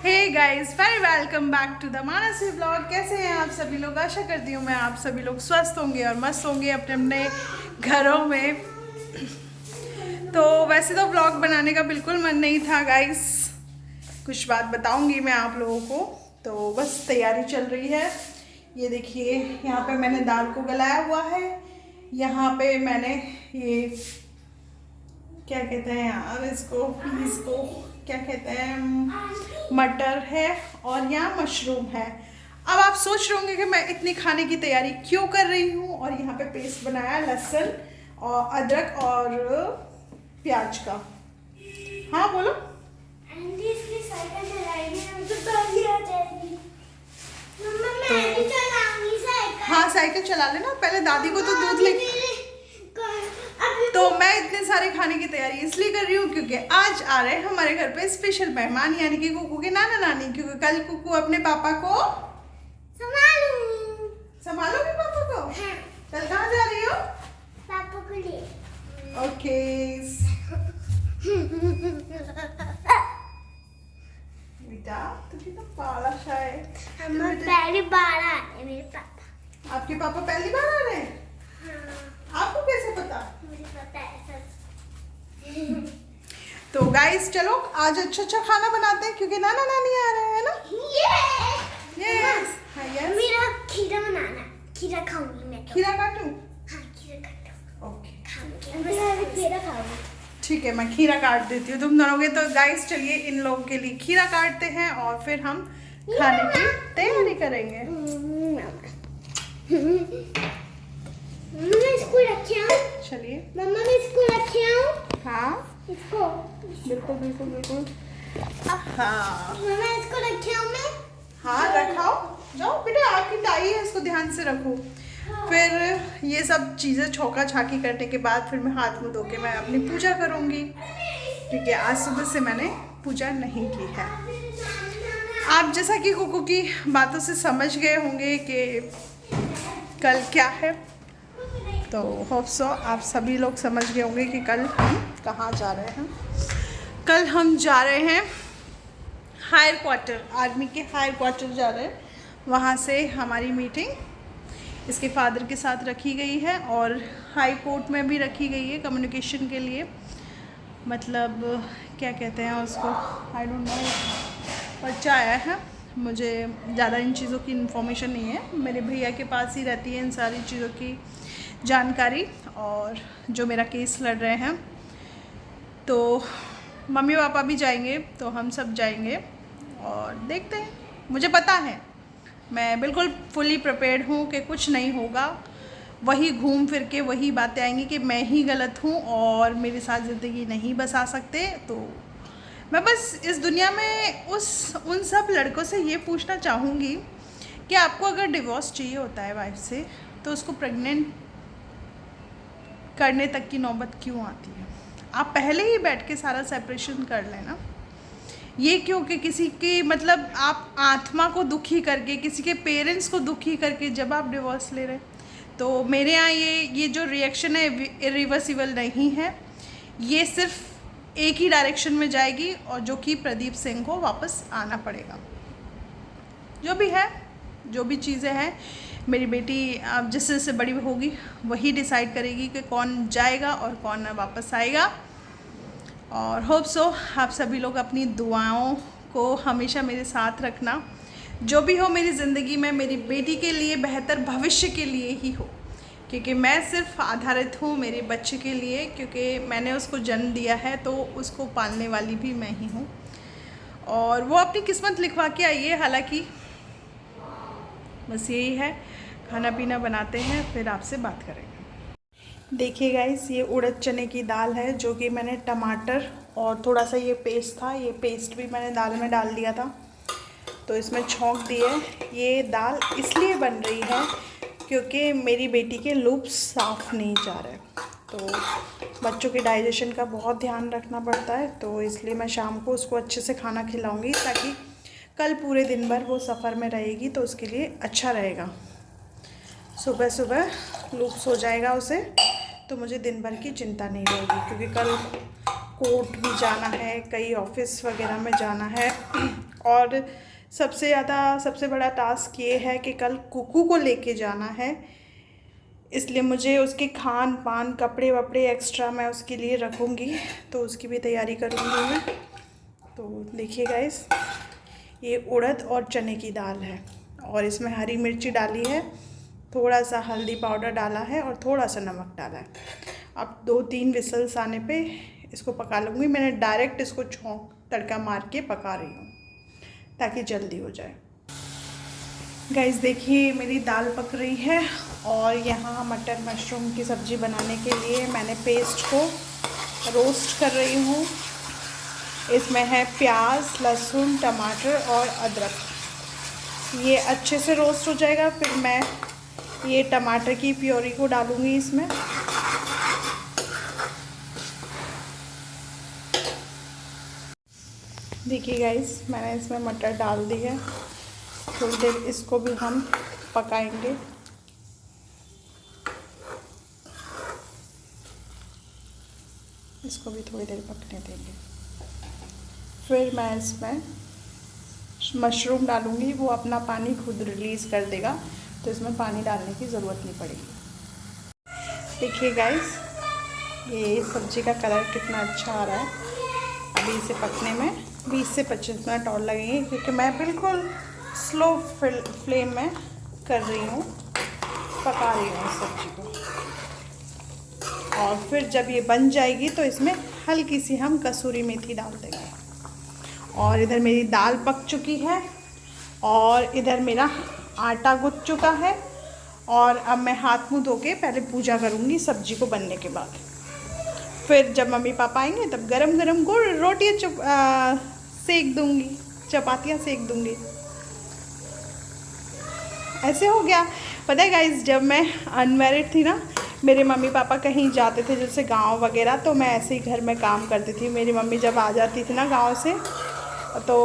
Hey guys, very welcome back to the Mansi blog. कैसे हैं आप सभी लोग? आशा करती हूँ मैं आप सभी लोग स्वस्थ होंगे और मस्त होंगे अपने अपने घरों में। तो वैसे तो ब्लॉग बनाने का बिल्कुल मन नहीं था गाइस, कुछ बात बताऊंगी मैं आप लोगों को। तो बस तैयारी चल रही है। ये देखिए, यहाँ पे मैंने दाल को गलाया हुआ है। यहाँ पे मैंने ये क्या कहते हैं यार इसको, पीस को क्या कहते हैं, मटर है और यहाँ मशरूम है। अब आप सोच रहे होंगे कि मैं इतनी खाने की तैयारी क्यों कर रही हूँ। और यहाँ पे पेस्ट बनाया लहसुन और अदरक और प्याज का। हाँ बोलो। हाँ साइकिल चला लेना, पहले दादी को तो दूध ले। तो मैं इतने सारे खाने की तैयारी इसलिए कर रही हूँ क्योंकि आज आ रहे हैं हमारे घर पे स्पेशल मेहमान, यानी कि कुकू के नाना नानी। क्योंकि कल कुकू अपने पापा को संभालोगे पापा को। हाँ। कल कहाँ जा रही हो? पापा को ले। ओके बेटा, तुझे तो पाला शायद। हम पहली बार आ रहे मेरे पापा। आपके पापा पहली बार आ रहे हैं? हाँ। आपको कैसे पता? मुझे पता है सब। तो गाइस चलो आज अच्छा खाना बनाते हैं क्योंकि नाना नानी आ रहे हैं ना। यस हाँ यस। मेरा खीरा बनाना, खीरा खाऊंगी मैं तो। खीरा काटूं? हाँ खीरा काटो। ओके खाऊंगी मैं खीरा खाऊंगी। ठीक है, मैं खीरा काट देती हूँ तुम दोनों के। तो गाइस चलिए इन लोगों के लिए खीरा काटते हैं और फिर हम खाने की तैयारी करेंगे। मम्मा इसको रखे आओ। चलिए मम्मा मैं इसको रखे आओ। हाँ इसको बिल्कुल बिल्कुल बिल्कुल। हाँ मम्मा इसको रखे आओ मैं। हाँ रखाओ, जाओ बेटा, आपकी ताई है, इसको ध्यान से रखो। फिर ये सब चीज़ें छौका छाकी करने के बाद फिर मैं हाथ मुँह धो के मैं अपनी पूजा करूँगी क्योंकि आज सुबह से मैंने पूजा नहीं की है। आप जैसा कि कुकू की बातों से समझ गए होंगे कि कल क्या है, तो होप सो आप सभी लोग समझ गए होंगे कि कल हम कहाँ जा रहे हैं। कल हम जा रहे हैं हायर क्वार्टर, आर्मी के हायर क्वार्टर जा रहे हैं। वहाँ से हमारी मीटिंग इसके फादर के साथ रखी गई है और हाई कोर्ट में भी रखी गई है कम्युनिकेशन के लिए। मतलब क्या कहते हैं उसको, आई डोंट नो, पर्चा आया है। मुझे ज़्यादा इन चीज़ों की इन्फॉर्मेशन नहीं है, मेरे भैया के पास ही रहती है इन सारी चीज़ों की जानकारी। और जो मेरा केस लड़ रहे हैं, तो मम्मी पापा भी जाएंगे, तो हम सब जाएंगे और देखते हैं। मुझे पता है, मैं बिल्कुल फुली प्रिपेयर्ड हूँ कि कुछ नहीं होगा। वही घूम फिर के वही बातें आएंगी कि मैं ही गलत हूँ और मेरे साथ ज़िंदगी नहीं बसा सकते। तो मैं बस इस दुनिया में उन सब लड़कों से ये पूछना चाहूँगी कि आपको अगर डिवोर्स चाहिए होता है वाइफ से, तो उसको प्रेग्नेंट करने तक की नौबत क्यों आती है? आप पहले ही बैठ के सारा सेपरेशन कर लेना। ये क्यों कि किसी के मतलब आप आत्मा को दुखी करके, किसी के पेरेंट्स को दुखी करके जब आप डिवोर्स ले रहे हैं। तो मेरे यहाँ ये जो रिएक्शन है इरिवर्सिबल नहीं है, ये सिर्फ एक ही डायरेक्शन में जाएगी और जो कि प्रदीप सिंह को वापस आना पड़ेगा। जो भी है, जो भी चीज़ें हैं, मेरी बेटी अब जिससे से बड़ी होगी वही डिसाइड करेगी कि कौन जाएगा और कौन वापस आएगा। और होप सो आप सभी लोग अपनी दुआओं को हमेशा मेरे साथ रखना। जो भी हो मेरी ज़िंदगी में, मेरी बेटी के लिए, बेहतर भविष्य के लिए ही हो, क्योंकि मैं सिर्फ आधारित हूँ मेरे बच्चे के लिए, क्योंकि मैंने उसको जन्म दिया है तो उसको पालने वाली भी मैं ही हूँ। और वो अपनी किस्मत लिखवा के आई है। हालांकि बस यही है, खाना पीना बनाते हैं फिर आपसे बात करेंगे। देखिए गाइस, ये उड़द चने की दाल है जो कि मैंने टमाटर और थोड़ा सा ये पेस्ट था, ये पेस्ट भी मैंने दाल में डाल दिया था, तो इसमें छौंक दिए। ये दाल इसलिए बन रही है क्योंकि मेरी बेटी के लूप्स साफ़ नहीं जा रहे, तो बच्चों के डाइजेशन का बहुत ध्यान रखना पड़ता है। तो इसलिए मैं शाम को उसको अच्छे से खाना खिलाऊंगी ताकि कल पूरे दिन भर वो सफ़र में रहेगी तो उसके लिए अच्छा रहेगा। सुबह सुबह लूप्स हो जाएगा उसे, तो मुझे दिन भर की चिंता नहीं रहेगी, क्योंकि कल कोर्ट भी जाना है, कई ऑफिस वगैरह में जाना है, और सबसे बड़ा टास्क ये है कि कल कुकू को लेके जाना है, इसलिए मुझे उसके खान पान कपड़े वपड़े एक्स्ट्रा मैं उसके लिए रखूँगी, तो उसकी भी तैयारी करूँगी मैं। तो देखिए गाइस, ये उड़द और चने की दाल है और इसमें हरी मिर्ची डाली है, थोड़ा सा हल्दी पाउडर डाला है और थोड़ा सा नमक डाला है। अब 2-3 विसल्स आने पे इसको पका लूँगी। मैंने डायरेक्ट इसको तड़का मार के पका रही हूँ ताकि जल्दी हो जाए। गाइस देखिए मेरी दाल पक रही है और यहाँ मटर मशरूम की सब्ज़ी बनाने के लिए मैंने पेस्ट को रोस्ट कर रही हूँ। इसमें है प्याज, लहसुन, टमाटर और अदरक। ये अच्छे से रोस्ट हो जाएगा, फिर मैं ये टमाटर की प्योरी को डालूँगी इसमें। देखिए गाइस, मैंने इसमें मटर डाल दी है। थोड़ी देर इसको भी हम पकाएंगे। इसको भी थोड़ी देर पकने देंगे। फिर मैं इसमें मशरूम डालूँगी, वो अपना पानी खुद रिलीज़ कर देगा, तो इसमें पानी डालने की ज़रूरत नहीं पड़ेगी। देखिए गाइस, ये सब्ज़ी का कलर कितना अच्छा आ रहा है। अभी इसे पकने में 20 से 25 मिनट और लगेंगे, क्योंकि मैं बिल्कुल स्लो फ्लेम में कर रही हूँ, पका रही हूँ इस सब्ज़ी को। और फिर जब ये बन जाएगी तो इसमें हल्की सी हम कसूरी मेथी डाल देंगे। और इधर मेरी दाल पक चुकी है और इधर मेरा आटा गूँथ चुका है। और अब मैं हाथ मुँह धो के पहले पूजा करूँगी सब्जी को बनने के बाद। फिर जब मम्मी पापा आएंगे तब गरम गरम रोटियाँ सेक दूँगी, चपातियाँ सेक दूँगी। ऐसे हो गया। पता है गाइस, जब मैं अनमैरिड थी ना, मेरे मम्मी पापा कहीं जाते थे जैसे गांव वगैरह, तो मैं ऐसे ही घर में काम करती थी। मेरी मम्मी जब आ जाती थी ना गांव से, तो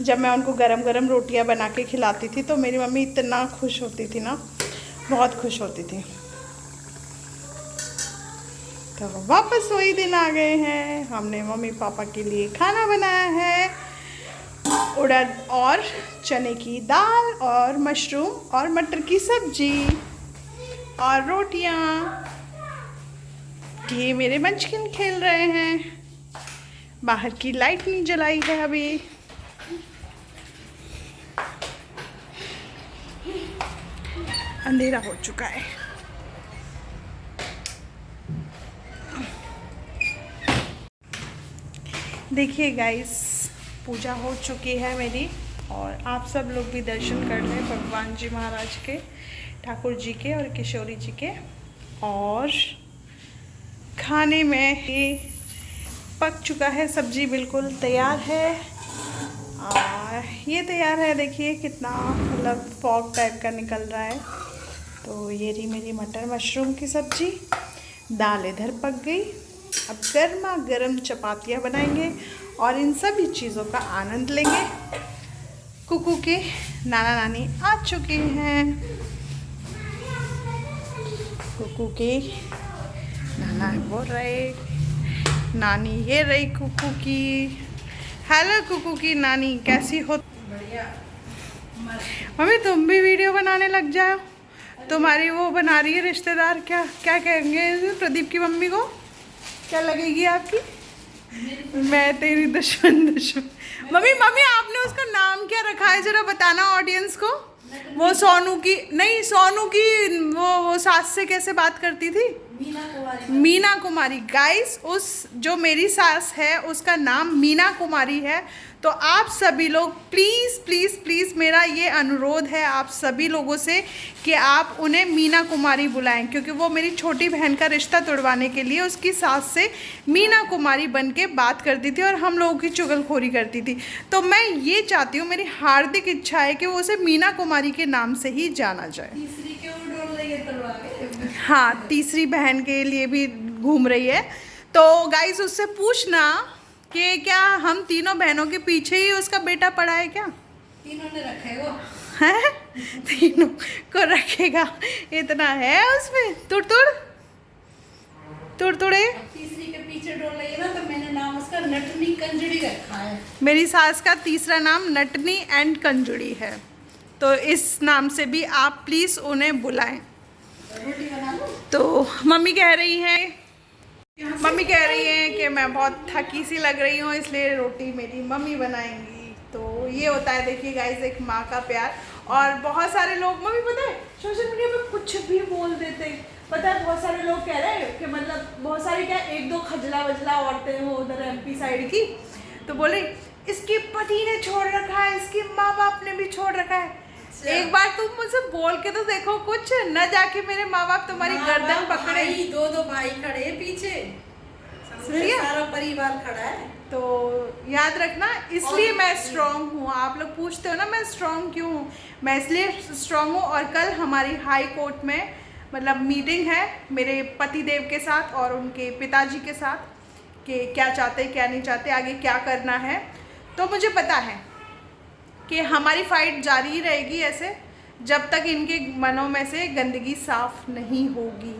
जब मैं उनको गरम गरम रोटियां बना के खिलाती थी तो मेरी मम्मी इतना खुश होती थी ना, बहुत खुश होती थी। तो वापस वही दिन आ गए हैं। हमने मम्मी पापा के लिए खाना बनाया है, उड़द और चने की दाल और मशरूम और मटर की सब्जी और रोटियां। ये मेरे मंचकिन खेल रहे हैं। बाहर की लाइट नहीं जलाई है अभी। अंधेरा हो चुका है। देखिए गाइस, पूजा हो चुकी है मेरी, और आप सब लोग भी दर्शन कर लें भगवान जी महाराज के, ठाकुर जी के और किशोरी जी के। और खाने में ये पक चुका है, सब्जी बिल्कुल तैयार है। और ये तैयार है, देखिए कितना मतलब फॉग टाइप का निकल रहा है। तो ये रही मेरी मटर मशरूम की सब्जी। दाल इधर पक गई। अब गर्मा गर्म चपातियाँ बनाएंगे और इन सभी चीज़ों का आनंद लेंगे। कुकू के नाना नानी आ चुके हैं। कुकू के नाना बोल रहे, नानी ये रही कुकू की। हेलो कुकू की नानी, कैसी हो? बढ़िया। मम्मी तुम भी वीडियो बनाने लग जाओ। तुम्हारी वो बना रही है रिश्तेदार, क्या क्या कहेंगे प्रदीप की मम्मी को? क्या लगेगी आपकी? मैं तेरी दुश्मन। मम्मी आपने उसका नाम क्या रखा है, जरा बताना ऑडियंस को। वो सोनू की नहीं, सोनू की वो सास से कैसे बात करती थी? मीना कुमारी। गाइस, उस जो मेरी सास है उसका नाम मीना कुमारी है। तो आप सभी लोग प्लीज़ प्लीज़ प्लीज़, मेरा ये अनुरोध है आप सभी लोगों से कि आप उन्हें मीना कुमारी बुलाएं, क्योंकि वो मेरी छोटी बहन का रिश्ता तोड़वाने के लिए उसकी सास से मीना कुमारी बन के बात करती थी और हम लोगों की चुगलखोरी करती थी। तो मैं ये चाहती हूँ, मेरी हार्दिक इच्छा है कि वो उसे मीना कुमारी के नाम से ही जाना जाए। तीसरी क्यों डोल रही है तलवार? हाँ, तीसरी बहन के लिए भी घूम रही है। तो गाइस, उससे पूछना कि क्या हम तीनों बहनों के पीछे ही उसका बेटा पड़ा है क्या? तीनों ने रखे वो है, तीनों को रखेगा, इतना है उसमें। तुड़तुड़े तीसरी के पीछे डोल रही है ना, तो मैंने नाम उसका नटनी कंजड़ी रखा है। मेरी सास का तीसरा नाम नटनी एंड कंजुड़ी है, तो इस नाम से भी आप प्लीज़ उन्हें बुलाएं। रोटी बना लो। तो मम्मी कह रही हैं कि मैं बहुत थकी सी लग रही हूँ, इसलिए रोटी मेरी मम्मी बनाएंगी। तो ये होता है, देखिए गाइस, एक माँ का प्यार। और बहुत सारे लोग, मम्मी पता है सोशल मीडिया पे कुछ भी बोल देते हैं, पता है बहुत सारे लोग कह रहे हैं कि मतलब बहुत सारी क्या, एक दो खजला वजला औरतें हो उधर MP साइड की, तो बोले इसके पति ने छोड़ रखा है, इसके माँ बाप ने भी छोड़ रखा है। एक बार तुम मुझसे बोल के तो देखो कुछ, न जाके मेरे माँ बाप तुम्हारी गर्दन पकड़े। दो भाई खड़े हैं पीछे, सारा परिवार खड़ा है। तो याद रखना, इसलिए मैं स्ट्रांग हूँ। आप लोग पूछते हो ना मैं स्ट्रांग क्यों हूँ, मैं इसलिए स्ट्रांग हूँ। और कल हमारी हाई कोर्ट में मतलब मीटिंग है मेरे पति देव के साथ और उनके पिताजी के साथ, कि क्या चाहते क्या नहीं चाहते, आगे क्या करना है। तो मुझे पता है कि हमारी फाइट जारी ही रहेगी ऐसे, जब तक इनके मनों में से गंदगी साफ नहीं होगी।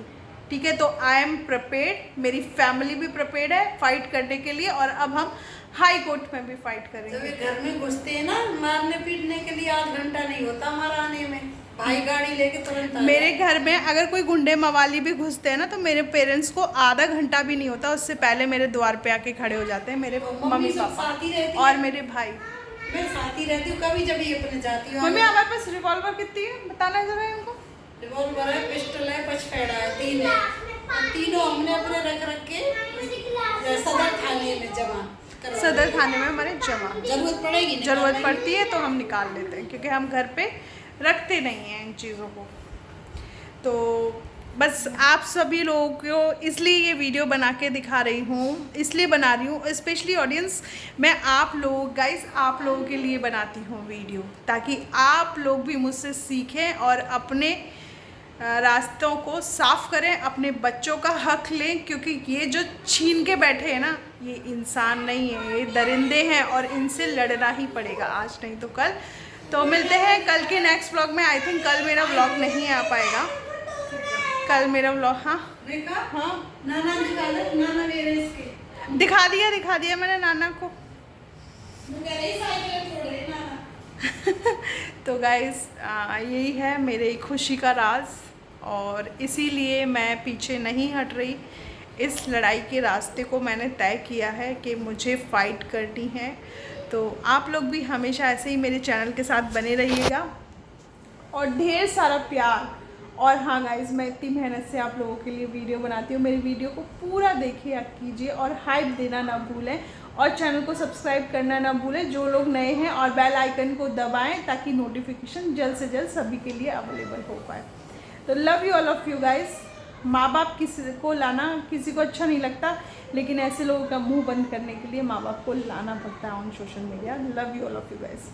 ठीक है, तो आई एम प्रिपेयर्ड, मेरी फैमिली भी प्रिपेयर्ड है फाइट करने के लिए, और अब हम हाई कोर्ट में भी फाइट करेंगे। जब ये घर में घुसते हैं ना मारने पीटने के लिए, आध घंटा नहीं होता हमारा आने में, भाई गाड़ी लेके तुरंत आ मेरे घर में अगर कोई गुंडे मवाली भी घुसते हैं ना, तो मेरे पेरेंट्स को आधा घंटा भी नहीं होता, उससे पहले मेरे द्वार पे आके खड़े हो जाते हैं मेरे मम्मी पापा और मेरे भाई। मैं साथ ही रहती हूँ, कभी जब ये अपने जाती हूँ। मम्मी हमारे पास रिवॉल्वर कितनी है बताना जरा इनको। रिवॉल्वर है, पिस्टल है, पचफेड़ा है, 3 है। तीनों हमने अपने रख के सदर थाने में जमा, सदर थाने में हमारे जमा, जरूरत पड़ेगी, जरूरत पड़ती है तो हम निकाल लेते हैं, क्योंकि हम घर पे रखते नहीं हैं इन चीज़ों को। तो बस आप सभी लोगों को इसलिए ये वीडियो बना के दिखा रही हूँ, इसलिए बना रही हूँ स्पेशली ऑडियंस, मैं आप लोग गाइस आप लोगों के लिए बनाती हूँ वीडियो, ताकि आप लोग भी मुझसे सीखें और अपने रास्तों को साफ करें, अपने बच्चों का हक लें। क्योंकि ये जो छीन के बैठे हैं ना, ये इंसान नहीं है, ये दरिंदे हैं और इनसे लड़ना ही पड़ेगा, आज नहीं तो कल। तो मिलते हैं कल के नेक्स्ट व्लॉग में। आई थिंक कल मेरा व्लॉग नहीं आ पाएगा, कल मेरा व्लॉग, हाँ नाना नाना मेरे इसके दिखा दिया मैंने नाना को। तो गाइस यही है मेरे खुशी का राज, और इसीलिए मैं पीछे नहीं हट रही। इस लड़ाई के रास्ते को मैंने तय किया है कि मुझे फ़ाइट करनी है। तो आप लोग भी हमेशा ऐसे ही मेरे चैनल के साथ बने रहिएगा और ढेर सारा प्यार। और हाँ गाइस, मैं इतनी मेहनत से आप लोगों के लिए वीडियो बनाती हूँ, मेरी वीडियो को पूरा देखिए कीजिए और हाइप देना ना भूलें, और चैनल को सब्सक्राइब करना ना भूलें जो लोग नए हैं, और बेल आइकन को दबाएं ताकि नोटिफिकेशन जल्द से जल्द सभी के लिए अवेलेबल हो पाए। तो love you all of you guys. माँ बाप किसी को लाना किसी को अच्छा नहीं लगता, लेकिन ऐसे लोगों का मुंह बंद करने के लिए माँ बाप को लाना पड़ता है on social media. Love you all of you guys.